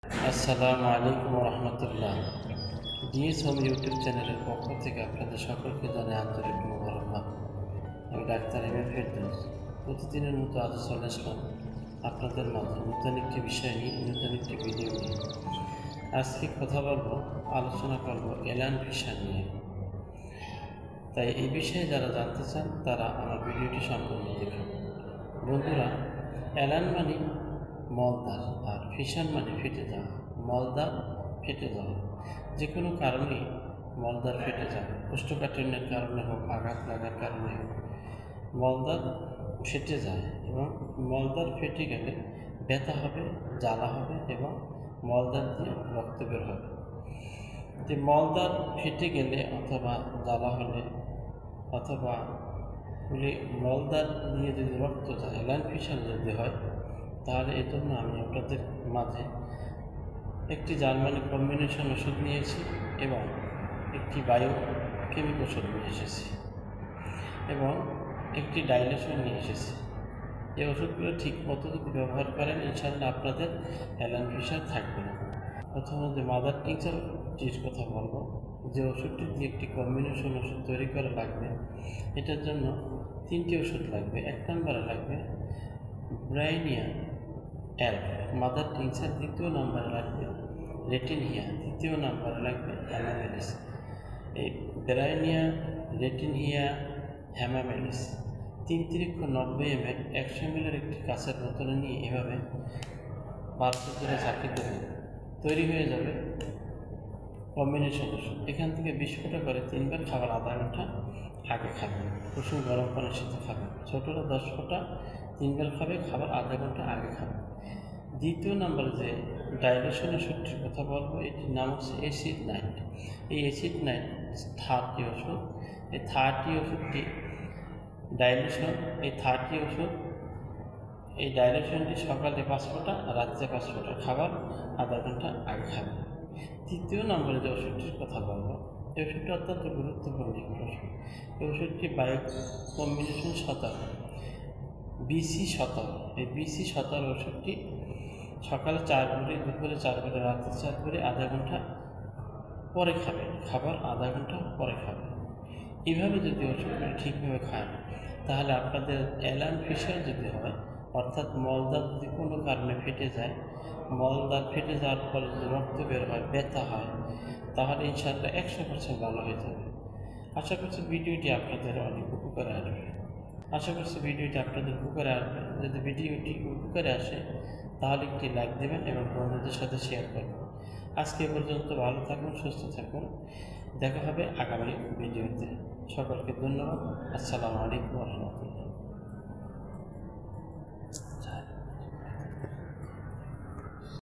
আসসালামু আলাইকুম রহমতুল্লাহ। DS home YouTube চ্যানেলের পক্ষ থেকে আপনাদের সকলকে জানাই আন্তরিক মোবারকবাদ। আমি ডাক্তার এম এ ফেরদৌস। প্রতিদিনের মতো আজ চলে আসলাম আপনাদের মাঝে নতুন একটি বিষয় নিয়ে, নতুন একটি ভিডিও নিয়ে। আজকে কথা বলবো, আলোচনা করব এলান ভিসা নিয়ে। তাই এই বিষয়ে যারা জানতে চান তারা আমার ভিডিওটি সম্পূর্ণ দেখুন। বন্ধুরা, এলান মানে মলদ্বার আর ফিশন মানে ফেটে যাওয়া। মলদ্বার ফেটে যাওয়া যে কোনো কারণে মলদ্বার ফেটে যায়, কোষ্ঠকাঠিন্যের কারণে হোক, আঘাত লাগার কারণে হোক, মলদ্বার ফেটে যায় এবং মলদ্বার ফেটে গেলে ব্যথা হবে, জ্বালা হবে এবং মলদ্বার দিয়ে রক্ত বের হবে। যে মলদ্বার ফেটে গেলে অথবা জ্বালা হলে অথবা মলদ্বার দিয়ে যদি রক্ত যায়, এলান ফিশন যদি হয়, তাহলে এর জন্য আমি আপনাদের মাঝে একটি জার্মানি কম্বিনেশন ওষুধ নিয়েছি এবং একটি বায়োকেমিক ওষুধ নিয়ে এসেছি এবং একটি ডাইলেশন নিয়ে এসেছি। এই ওষুধগুলো ঠিক মতো যদি ব্যবহার করেন, ইনশাআল্লাহ আপনাদের এলান ফিশন থাকবে না। প্রথমে যে মাদার টিংচারটির কথা বলবো, যে ওষুধটি দিয়ে একটি কম্বিনেশন ওষুধ তৈরি করা লাগবে। এটার জন্য 3টি ওষুধ লাগবে। 1 নম্বরে লাগবে ব্রাইনিয়া এল মাদার টিংচার, 2য় নম্বরে লাগবে রেটিনহিয়া, 3য় নম্বরে লাগবে হ্যামামেলিস। এই ব্রাইনিয়া, রেটিনহিয়া, হ্যামামেলিস 3×90 ml 100 ml একটি কাঁচের বোতলে নিয়ে এভাবে 5 ধরে ঝাঁকি দেবেন, তৈরি হয়ে যাবে কম্বিনেশন ওষুধ। এখান থেকে 20 ফোঁটা করে 3বার খাবার আধা ঘন্টা আগে খাবেন। কুসুম গরম পানির সাথে খাবেন। ছোটরা 10 ফোঁটা 3বার খাবে, খাবার আধা ঘন্টা আগে খাবেন। 2য় নম্বরে যে ডাইলেশন ওষুধটির কথা বলবো, এটির নাম হচ্ছে অ্যাসিড নাইট। এই অ্যাসিড নাইট 30 ওষুধ। এই 30 ওষুধটি ডাইলেশন, এই ডাইলেশনটি সকালে 5 ফোঁটা, রাত্রে 5 ফোঁটা, খাবার আধা ঘন্টা আগে খাবেন। 3য় নম্বরে যে ওষুধটির কথা বলবো, এই ওষুধটি অত্যন্ত গুরুত্বপূর্ণ একটি ওষুধ। এই ওষুধটি বায়ো কম্বিনেশন 17 BC17। এই BC17 ওষুধটি সকালে 4 করে, দুপুরে 4 করে, রাত্রে 4 করে, আধা ঘন্টা পরে খাবেন, খাবার আধা ঘন্টা পরে খাবেন। এইভাবে যদি ওষুধগুলো ঠিকভাবে খান, তাহলে আপনাদের এলান ফিশন যদি হয়, অর্থাৎ মলদ্বার যদি কোনো কারণে ফেটে যায়, মলদ্বার ফেটে যাওয়ার পরে যদি রক্ত বের হয়, ব্যথা হয়, তাহলে ইনশাআল্লাহ 100% ভালো হয়ে যাবে। আশা করছি ভিডিওটি আপনাদের অনেক উপকারে আসবে। যদি ভিডিওটি উপকারে আসে, তাহলে একটি লাইক দেবেন এবং বন্ধুদের সাথে শেয়ার করবেন। আজকে পর্যন্ত ভালো থাকুন, সুস্থ থাকুন। দেখা হবে আগামী ভিডিওতে। সকলকে ধন্যবাদ। আসসালামু আলাইকুম রহমতুল্লাহ।